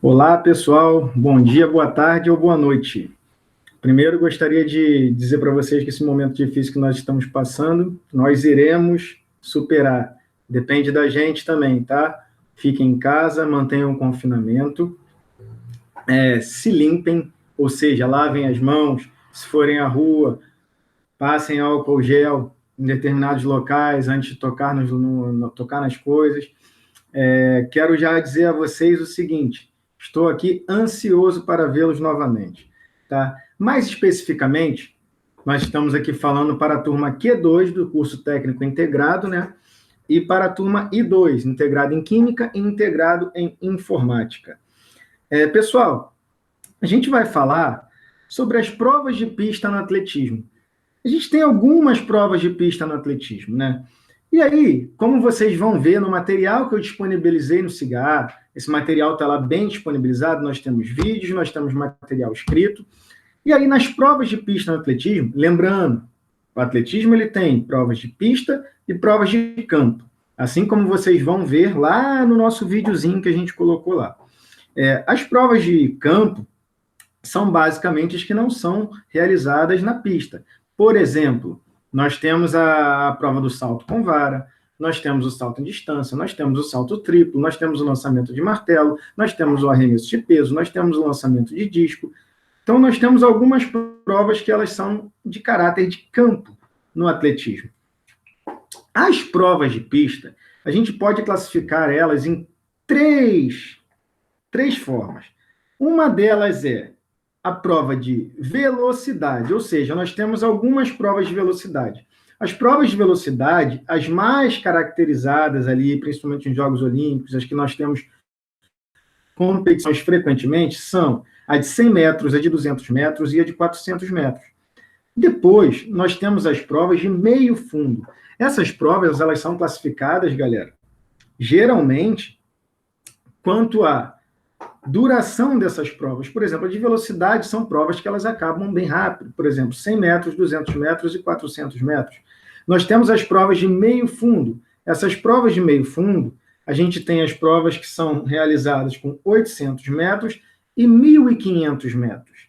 Olá, pessoal. Bom dia, boa tarde ou boa noite. Primeiro, gostaria de dizer para vocês que esse momento difícil que nós estamos passando, nós iremos superar. Depende da gente também, tá? Fiquem em casa, mantenham o confinamento, se limpem, ou seja, lavem as mãos, se forem à rua, passem álcool gel em determinados locais antes de tocar, tocar nas coisas. Quero já dizer a vocês o seguinte: estou aqui ansioso para vê-los novamente. Tá? Mais especificamente, nós estamos aqui falando para a turma Q2 do curso técnico integrado, né? E para a turma I2, integrado em Química e integrado em Informática. Pessoal, a gente vai falar sobre as provas de pista no atletismo. A gente tem algumas provas de pista no atletismo, né? E aí, como vocês vão ver no material que eu disponibilizei no Cigar, esse material está lá bem disponibilizado, nós temos vídeos, nós temos material escrito. E aí, nas provas de pista no atletismo, lembrando, o atletismo ele tem provas de pista e provas de campo, assim como vocês vão ver lá no nosso videozinho que a gente colocou lá. As provas de campo são basicamente as que não são realizadas na pista. Por exemplo, nós temos a prova do salto com vara, nós temos o salto em distância, nós temos o salto triplo, nós temos o lançamento de martelo, nós temos o arremesso de peso, nós temos o lançamento de disco. Então, nós temos algumas provas que elas são de caráter de campo no atletismo. As provas de pista, a gente pode classificar elas em três formas. Uma delas é a prova de velocidade, ou seja, nós temos algumas provas de velocidade. As provas de velocidade, as mais caracterizadas ali, principalmente em Jogos Olímpicos, as que nós temos competições frequentemente, são a de 100 metros, a de 200 metros e a de 400 metros. Depois, nós temos as provas de meio fundo. Essas provas, elas são classificadas, galera, geralmente, quanto à duração dessas provas. Por exemplo, a de velocidade são provas que elas acabam bem rápido. Por exemplo, 100 metros, 200 metros e 400 metros. Nós temos as provas de meio fundo. Essas provas de meio fundo, a gente tem as provas que são realizadas com 800 metros e 1.500 metros.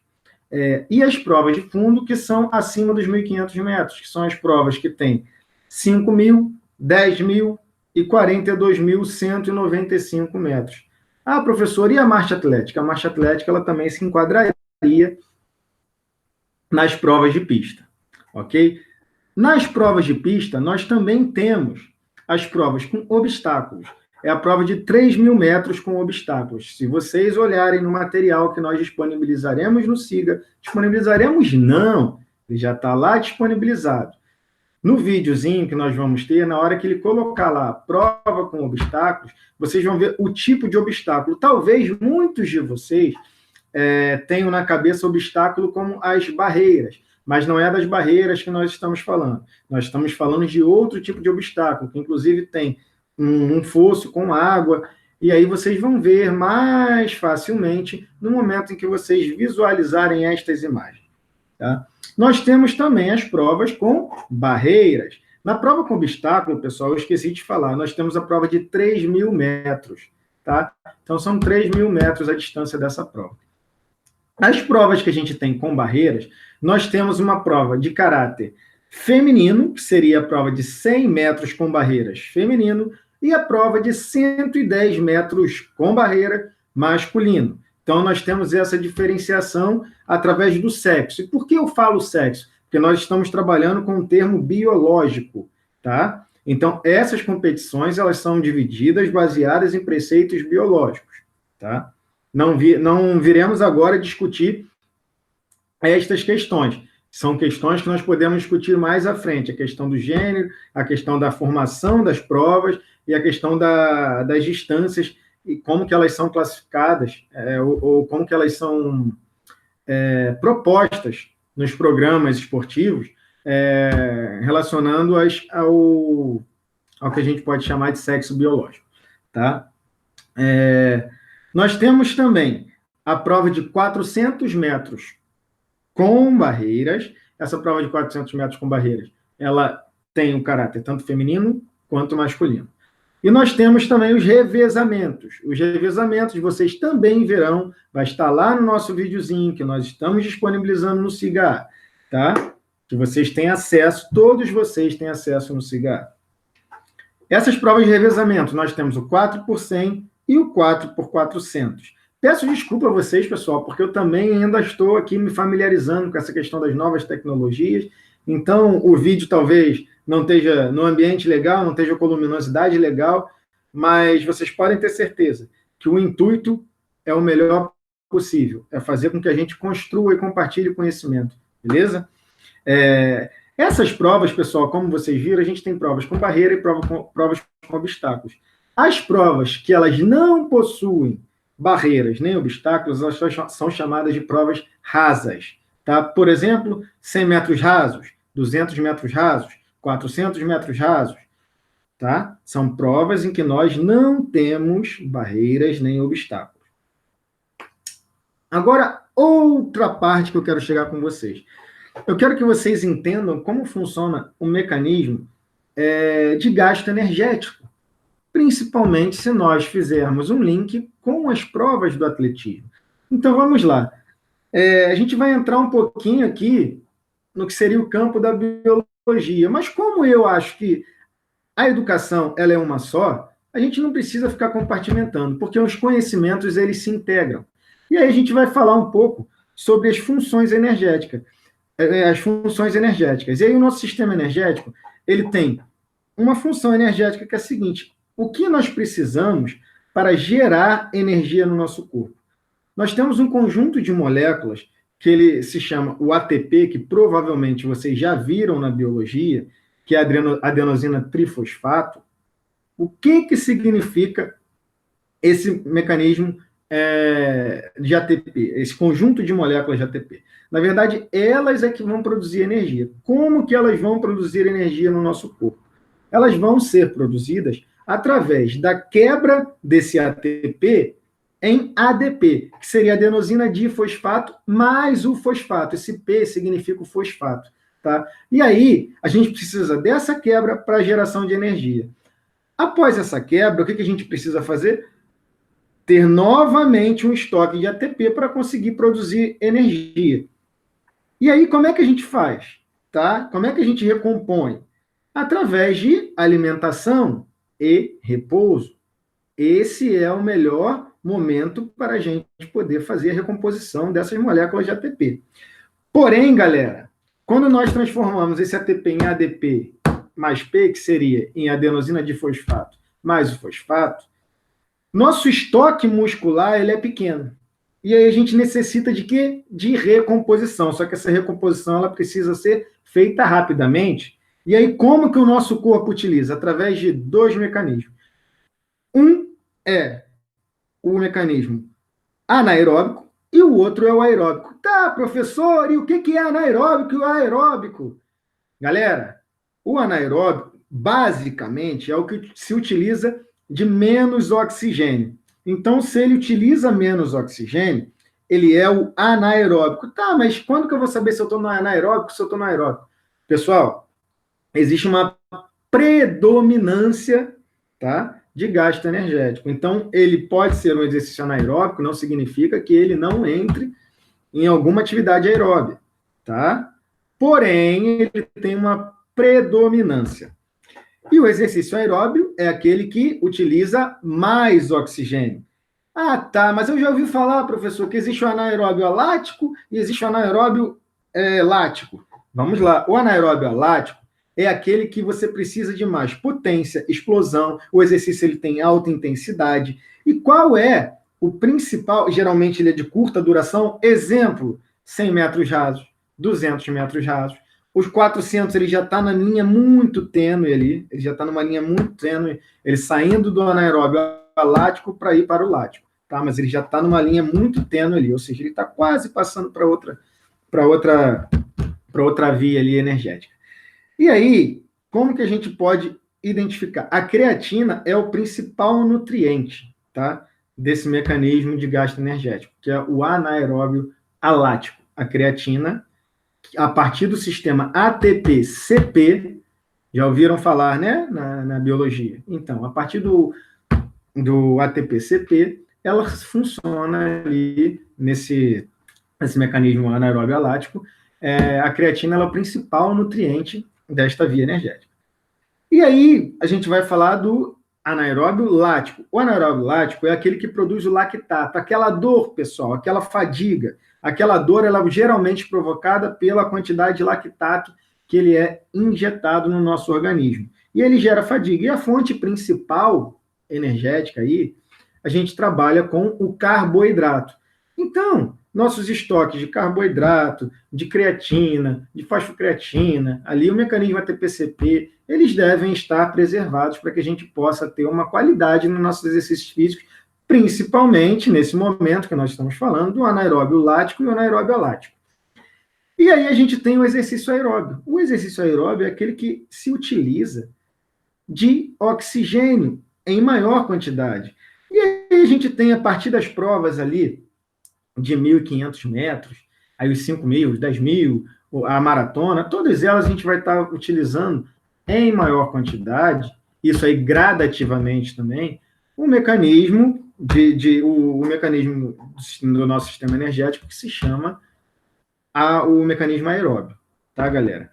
E as provas de fundo, que são acima dos 1.500 metros, que são as provas que têm 5.000, 10.000 e 42.195 metros. Ah, professor, e a marcha atlética? A marcha atlética ela também se enquadraria nas provas de pista, ok? Nas provas de pista, nós também temos as provas com obstáculos. É a prova de 3.000 metros com obstáculos. Se vocês olharem no material que nós disponibilizaremos no SIGA, disponibilizaremos não, ele já está lá disponibilizado. No videozinho que nós vamos ter, na hora que ele colocar lá prova com obstáculos, vocês vão ver o tipo de obstáculo. Talvez muitos de vocês tenham na cabeça obstáculo como as barreiras, mas não é das barreiras que nós estamos falando. Nós estamos falando de outro tipo de obstáculo, que inclusive tem um fosso com água, e aí vocês vão ver mais facilmente no momento em que vocês visualizarem estas imagens. Tá? Nós temos também as provas com barreiras. Na prova com obstáculo, pessoal, eu esqueci de falar, nós temos a prova de 3.000 metros. Tá? Então, são 3.000 metros a distância dessa prova. As provas que a gente tem com barreiras, nós temos uma prova de caráter feminino, que seria a prova de 100 metros com barreiras feminino, e a prova de 110 metros com barreira masculino. Então, nós temos essa diferenciação através do sexo. E por que eu falo sexo? Porque nós estamos trabalhando com um termo biológico, tá? Então, essas competições, elas são divididas baseadas em preceitos biológicos, tá? Não viremos agora discutir estas questões. São questões que nós podemos discutir mais à frente, a questão do gênero, a questão da formação das provas e a questão das distâncias e como que elas são classificadas, ou como que elas são propostas nos programas esportivos, relacionando-as ao que a gente pode chamar de sexo biológico. Tá? Nós temos também a prova de 400 metros com barreiras. Essa prova de 400 metros com barreiras, ela tem um caráter tanto feminino quanto masculino. E nós temos também os revezamentos. Os revezamentos vocês também verão, vai estar lá no nosso videozinho que nós estamos disponibilizando no Cigar, tá? Que vocês têm acesso, todos vocês têm acesso no Cigar. Essas provas de revezamento, nós temos o 4 por 100 e o 4 por 400. Peço desculpa a vocês, pessoal, porque eu também ainda estou aqui me familiarizando com essa questão das novas tecnologias, então o vídeo talvez não esteja no ambiente legal, não esteja com luminosidade legal, mas vocês podem ter certeza que o intuito é o melhor possível, é fazer com que a gente construa e compartilhe conhecimento, beleza? Essas provas, pessoal, como vocês viram, a gente tem provas com barreira e provas com obstáculos. As provas que elas não possuem barreiras nem obstáculos, elas são chamadas de provas rasas, tá? Por exemplo, 100 metros rasos, 200 metros rasos, 400 metros rasos, tá? São provas em que nós não temos barreiras nem obstáculos. Agora, outra parte que eu quero chegar com vocês. Eu quero que vocês entendam como funciona o mecanismo de gasto energético, principalmente se nós fizermos um link com as provas do atletismo. Então, vamos lá. A gente vai entrar um pouquinho aqui no que seria o campo da biologia, mas como eu acho que a educação ela é uma só, a gente não precisa ficar compartimentando, porque os conhecimentos eles se integram. E aí a gente vai falar um pouco sobre as funções energéticas. E aí o nosso sistema energético, ele tem uma função energética que é a seguinte: o que nós precisamos para gerar energia no nosso corpo? Nós temos um conjunto de moléculas que ele se chama o ATP, que provavelmente vocês já viram na biologia, que é a adenosina trifosfato. O que significa esse mecanismo de ATP, esse conjunto de moléculas de ATP? Na verdade, elas é que vão produzir energia. Como que elas vão produzir energia no nosso corpo? Elas vão ser produzidas através da quebra desse ATP em ADP, que seria adenosina difosfato mais o fosfato. Esse P significa o fosfato, tá? E aí, a gente precisa dessa quebra para a geração de energia. Após essa quebra, o que a gente precisa fazer? Ter novamente um estoque de ATP para conseguir produzir energia. E aí, como é que a gente faz? Tá? Como é que a gente recompõe? Através de alimentação e repouso. Esse é o melhor momento para a gente poder fazer a recomposição dessas moléculas de ATP. Porém, galera, quando nós transformamos esse ATP em ADP mais P, que seria em adenosina difosfato mais o fosfato, nosso estoque muscular ele é pequeno. E aí a gente necessita de quê? De recomposição. Só que essa recomposição ela precisa ser feita rapidamente. E aí como que o nosso corpo utiliza? Através de dois mecanismos. Um é o mecanismo anaeróbico e o outro é o aeróbico. Tá, professor, e o que é anaeróbico e o aeróbico? Galera, o anaeróbico, basicamente, é o que se utiliza de menos oxigênio. Então, se ele utiliza menos oxigênio, ele é o anaeróbico. Tá, mas quando que eu vou saber se eu estou no anaeróbico ou se eu estou no aeróbico? Pessoal, existe uma predominância, tá, de gasto energético. Então, ele pode ser um exercício anaeróbico, não significa que ele não entre em alguma atividade aeróbica, tá? Porém, ele tem uma predominância. E o exercício aeróbio é aquele que utiliza mais oxigênio. Ah, tá, mas eu já ouvi falar, professor, que existe o anaeróbio alático e existe o anaeróbio lático. Vamos lá, o anaeróbio alático é aquele que você precisa de mais potência, explosão, o exercício ele tem alta intensidade. E qual é o principal? Geralmente ele é de curta duração. Exemplo, 100 metros rasos, 200 metros rasos. Os 400 ele já está na linha muito tênue ali, ele já está numa linha muito tênue, ele saindo do anaeróbio lático para ir para o lático, tá? Mas ele já está numa linha muito tênue ali, ou seja, ele está quase passando para outra via ali energética. E aí, como que a gente pode identificar? A creatina é o principal nutriente, tá, desse mecanismo de gasto energético, que é o anaeróbio alático. A creatina, a partir do sistema ATP-CP, Já ouviram falar, né, na biologia? Então, a partir do ATP-CP, ela funciona ali nesse mecanismo anaeróbio alático. A creatina ela é o principal nutriente desta via energética. E aí, a gente vai falar do anaeróbio lático. O anaeróbio lático é aquele que produz o lactato, aquela dor, pessoal, aquela fadiga. Aquela dor, ela é geralmente provocada pela quantidade de lactato que ele é injetado no nosso organismo. E ele gera fadiga. E a fonte principal energética aí, a gente trabalha com o carboidrato. Então, nossos estoques de carboidrato, de creatina, de fosfocreatina, ali o mecanismo ATP-CP, eles devem estar preservados para que a gente possa ter uma qualidade nos nossos exercícios físicos, principalmente nesse momento que nós estamos falando do anaeróbio lático e o anaeróbio alático. E aí a gente tem o exercício aeróbio. O exercício aeróbio é aquele que se utiliza de oxigênio em maior quantidade. E aí a gente tem, a partir das provas ali, de 1.500 metros, aí os 5.000, os 10.000, a maratona, todas elas a gente vai estar utilizando em maior quantidade, isso aí gradativamente também, o mecanismo o mecanismo do nosso sistema energético que se chama o mecanismo aeróbio, tá, galera?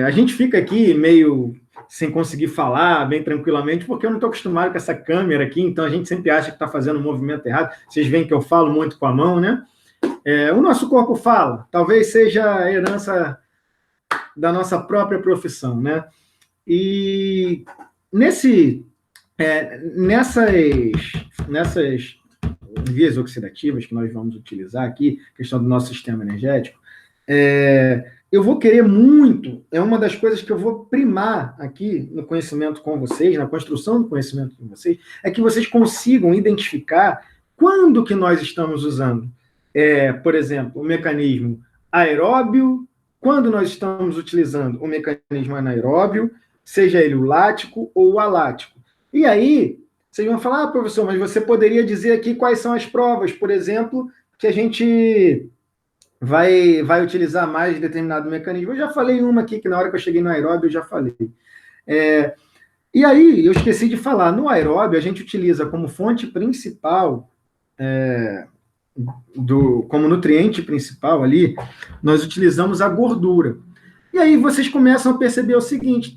A gente fica aqui meio sem conseguir falar bem tranquilamente, porque eu não estou acostumado com essa câmera aqui, então a gente sempre acha que está fazendo um movimento errado. Vocês veem que eu falo muito com a mão, né? O nosso corpo fala, talvez seja a herança da nossa própria profissão, né? E nessas vias oxidativas que nós vamos utilizar aqui, questão do nosso sistema energético, eu vou querer muito, é uma das coisas que eu vou primar aqui no conhecimento com vocês, na construção do conhecimento com vocês, é que vocês consigam identificar quando que nós estamos usando, por exemplo, o mecanismo aeróbio, quando nós estamos utilizando o mecanismo anaeróbio, seja ele o lático ou o alático. E aí, vocês vão falar, professor, mas você poderia dizer aqui quais são as provas, por exemplo, que a gente vai utilizar mais determinado mecanismo. Eu já falei uma aqui, que na hora que eu cheguei no aeróbio, eu já falei. E aí, eu esqueci de falar, no aeróbio, a gente utiliza como fonte principal, como nutriente principal ali, nós utilizamos a gordura. E aí vocês começam a perceber o seguinte,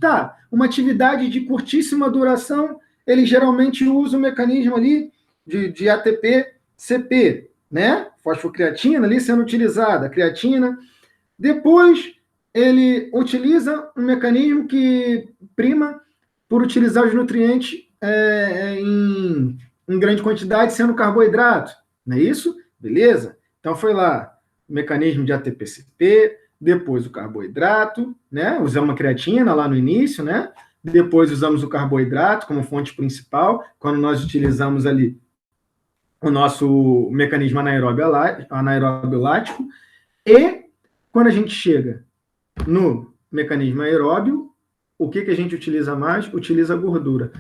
uma atividade de curtíssima duração, ele geralmente usa o mecanismo ali de ATP-CP, né? Fosfocreatina ali sendo utilizada, a creatina. Depois, ele utiliza um mecanismo que prima por utilizar os nutrientes em grande quantidade, sendo carboidrato, não é isso? Beleza? Então, foi lá o mecanismo de ATP-CP, depois o carboidrato, né? Usamos a creatina lá no início, né? Depois usamos o carboidrato como fonte principal, quando nós utilizamos ali o nosso mecanismo anaeróbio lático, e quando a gente chega no mecanismo aeróbio, o que a gente utiliza mais? Utiliza a gordura.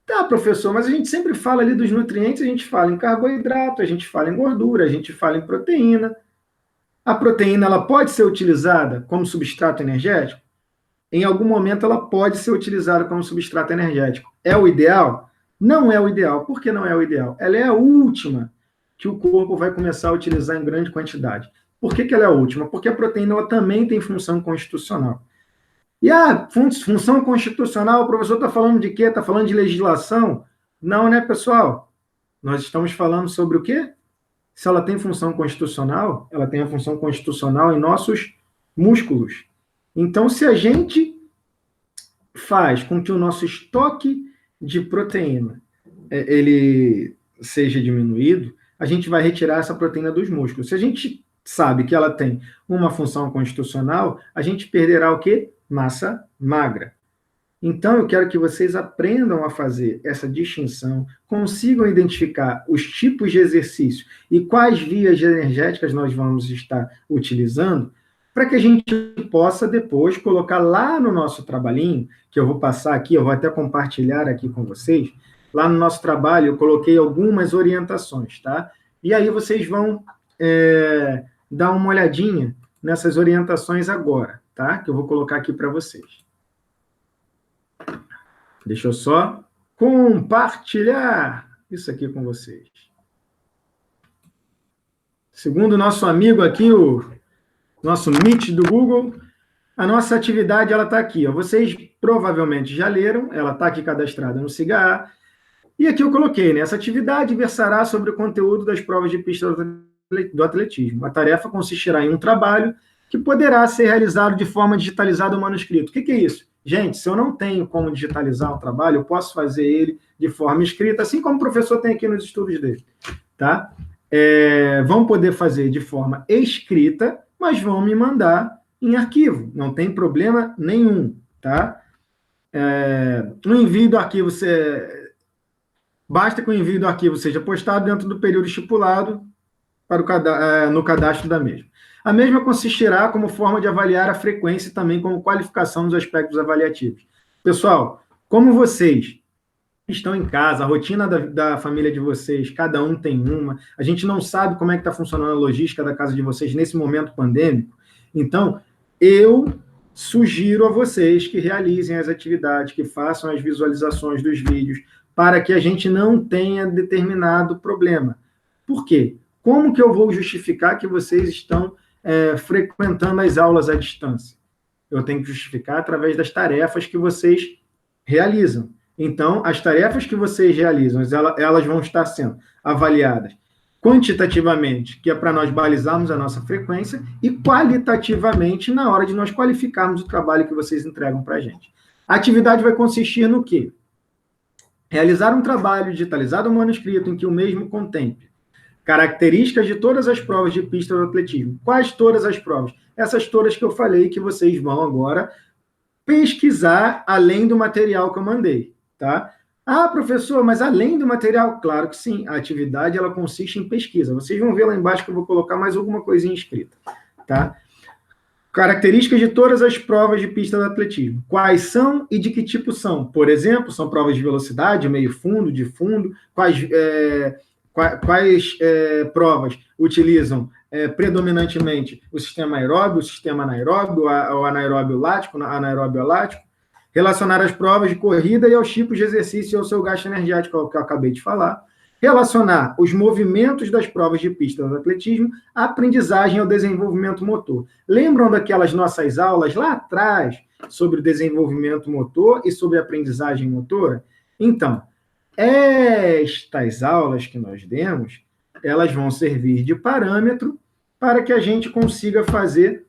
Tá, professor, mas a gente sempre fala ali dos nutrientes, a gente fala em carboidrato, a gente fala em gordura, a gente fala em proteína. A proteína ela pode ser utilizada como substrato energético? Em algum momento ela pode ser utilizada como substrato energético. É o ideal? Não é o ideal. Por que não é o ideal? Ela é a última que o corpo vai começar a utilizar em grande quantidade. Por que ela é a última? Porque a proteína ela também tem função constitucional. E a função constitucional, o professor está falando de quê? Está falando de legislação? Não, né, pessoal? Nós estamos falando sobre o quê? Se ela tem função constitucional, ela tem a função constitucional em nossos músculos. Então, se a gente faz com que o nosso estoque de proteína ele seja diminuído, a gente vai retirar essa proteína dos músculos. Se a gente sabe que ela tem uma função constitucional, a gente perderá o quê? Massa magra. Então, eu quero que vocês aprendam a fazer essa distinção, consigam identificar os tipos de exercício e quais vias energéticas nós vamos estar utilizando, para que a gente possa depois colocar lá no nosso trabalhinho, que eu vou passar aqui, eu vou até compartilhar aqui com vocês, lá no nosso trabalho eu coloquei algumas orientações, tá? E aí vocês vão dar uma olhadinha nessas orientações agora, tá? Que eu vou colocar aqui para vocês. Deixa eu só compartilhar isso aqui com vocês. Segundo o nosso amigo aqui, o nosso Meet do Google, a nossa atividade ela está aqui. Ó. Vocês provavelmente já leram, ela está aqui cadastrada no SIGA. E aqui eu coloquei, né? Essa atividade versará sobre o conteúdo das provas de pista do atletismo. A tarefa consistirá em um trabalho que poderá ser realizado de forma digitalizada ou manuscrito. O que é isso? Gente, se eu não tenho como digitalizar o trabalho, eu posso fazer ele de forma escrita, assim como o professor tem aqui nos estudos dele. Tá? Vão poder fazer de forma escrita, mas vão me mandar em arquivo. Não tem problema nenhum. Tá? O envio do arquivo... Basta que o envio do arquivo seja postado dentro do período estipulado para no cadastro da mesma. A mesma consistirá como forma de avaliar a frequência e também como qualificação dos aspectos avaliativos. Pessoal, como vocês estão em casa, a rotina da família de vocês, cada um tem uma, a gente não sabe como é que está funcionando a logística da casa de vocês nesse momento pandêmico, então eu sugiro a vocês que realizem as atividades, que façam as visualizações dos vídeos, para que a gente não tenha determinado problema. Por quê? Como que eu vou justificar que vocês estão frequentando as aulas à distância? Eu tenho que justificar através das tarefas que vocês realizam. Então, as tarefas que vocês realizam, elas vão estar sendo avaliadas quantitativamente, que é para nós balizarmos a nossa frequência, e qualitativamente, na hora de nós qualificarmos o trabalho que vocês entregam para a gente. A atividade vai consistir no quê? Realizar um trabalho digitalizado ou manuscrito em que o mesmo contemple características de todas as provas de pista do atletismo. Quais todas as provas? Essas todas que eu falei que vocês vão agora pesquisar além do material que eu mandei, tá? Ah, professor, mas além do material? Claro que sim, a atividade ela consiste em pesquisa. Vocês vão ver lá embaixo que eu vou colocar mais alguma coisinha escrita, tá? Características de todas as provas de pista do atletismo. Quais são e de que tipo são? Por exemplo, são provas de velocidade, meio fundo, de fundo. Quais provas utilizam predominantemente o sistema aeróbio, o sistema anaeróbio, o anaeróbio lático, anaeróbio lático? Relacionar as provas de corrida e aos tipos de exercício e ao seu gasto energético, que eu acabei de falar. Relacionar os movimentos das provas de pista do atletismo à aprendizagem e ao desenvolvimento motor. Lembram daquelas nossas aulas lá atrás sobre o desenvolvimento motor e sobre a aprendizagem motora? Então, estas aulas que nós demos, elas vão servir de parâmetro para que a gente consiga fazer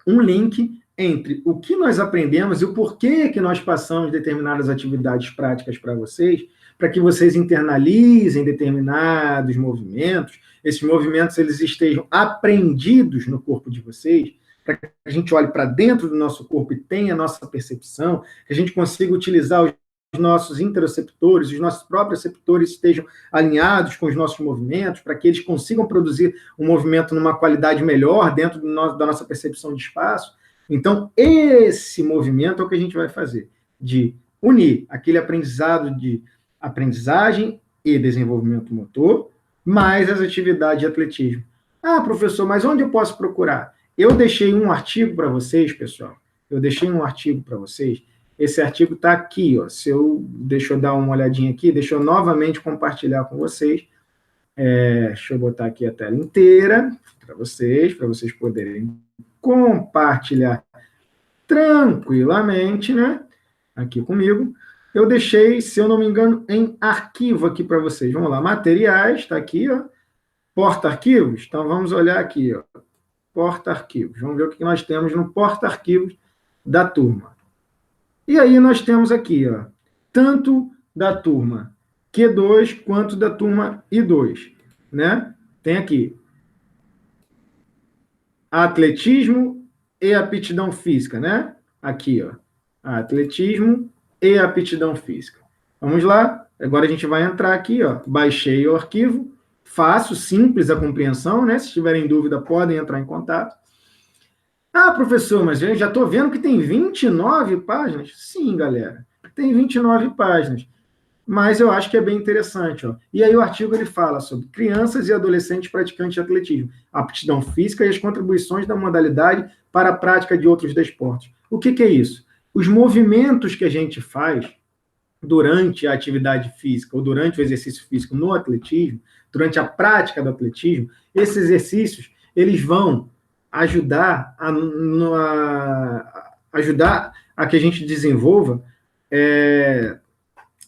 um link entre o que nós aprendemos e o porquê que nós passamos determinadas atividades práticas para vocês, para que vocês internalizem determinados movimentos, esses movimentos eles estejam aprendidos no corpo de vocês, para que a gente olhe para dentro do nosso corpo e tenha a nossa percepção, que a gente consiga utilizar os nossos interoceptores, os nossos próprios receptores estejam alinhados com os nossos movimentos, para que eles consigam produzir um movimento numa qualidade melhor dentro da nossa percepção de espaço. Então, esse movimento é o que a gente vai fazer, de unir aquele aprendizado de aprendizagem e desenvolvimento motor, mais as atividades de atletismo. Ah, professor, mas onde eu posso procurar? Eu deixei um artigo para vocês, pessoal. Eu deixei um artigo para vocês. Esse artigo está aqui, ó. Deixa eu dar uma olhadinha aqui, deixa eu novamente compartilhar com vocês. Deixa eu botar aqui a tela inteira para vocês poderem compartilhar tranquilamente, né? Aqui comigo. Eu deixei, se eu não me engano, em arquivo aqui para vocês. Vamos lá, materiais, está aqui, ó. Porta-arquivos. Então, vamos olhar aqui, ó. Porta-arquivos. Vamos ver o que nós temos no porta-arquivos da turma. E aí nós temos aqui, ó, tanto da turma Q2 quanto da turma I2, né? Tem aqui atletismo e aptidão física, né? Aqui, ó, atletismo e aptidão física. Vamos lá, agora a gente vai entrar aqui, ó, baixei o arquivo, fácil, simples a compreensão, né? Se tiverem dúvida, podem entrar em contato. Ah, professor, mas eu já estou vendo que tem 29 páginas. Sim, galera, tem 29 páginas. Mas eu acho que é bem interessante. Ó. E aí o artigo ele fala sobre crianças e adolescentes praticantes de atletismo, aptidão física e as contribuições da modalidade para a prática de outros desportos. O que é isso? Os movimentos que a gente faz durante a atividade física ou durante o exercício físico no atletismo, durante a prática do atletismo, esses exercícios eles vão ajudar ajudar a que a gente desenvolva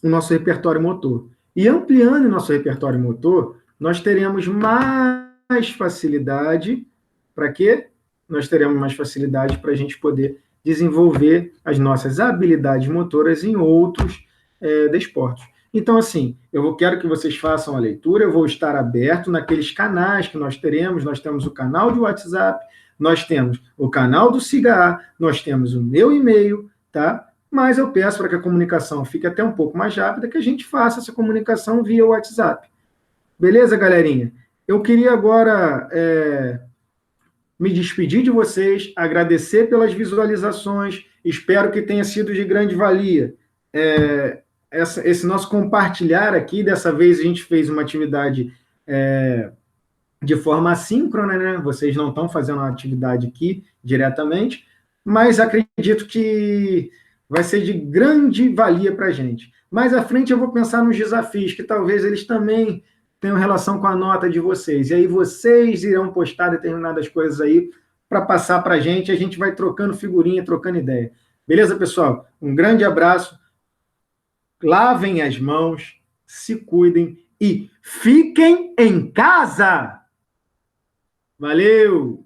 o nosso repertório motor. E ampliando o nosso repertório motor, nós teremos mais facilidade para quê? Nós teremos mais facilidade para a gente poder desenvolver as nossas habilidades motoras em outros desportos. Então, assim, quero que vocês façam a leitura, eu vou estar aberto naqueles canais que nós teremos. Nós temos o canal de WhatsApp, nós temos o canal do SIGA, nós temos o meu e-mail, tá? Mas eu peço para que a comunicação fique até um pouco mais rápida, que a gente faça essa comunicação via WhatsApp. Beleza, galerinha? Eu queria agora me despedir de vocês, agradecer pelas visualizações, espero que tenha sido de grande valia. Esse nosso compartilhar aqui, dessa vez a gente fez uma atividade de forma assíncrona, né? Vocês não estão fazendo uma atividade aqui diretamente, mas acredito que vai ser de grande valia para a gente. Mais à frente eu vou pensar nos desafios, que talvez eles também tenham relação com a nota de vocês. E aí vocês irão postar determinadas coisas aí para passar para a gente vai trocando figurinha, trocando ideia. Beleza, pessoal? Um grande abraço. Lavem as mãos, se cuidem e fiquem em casa! Valeu!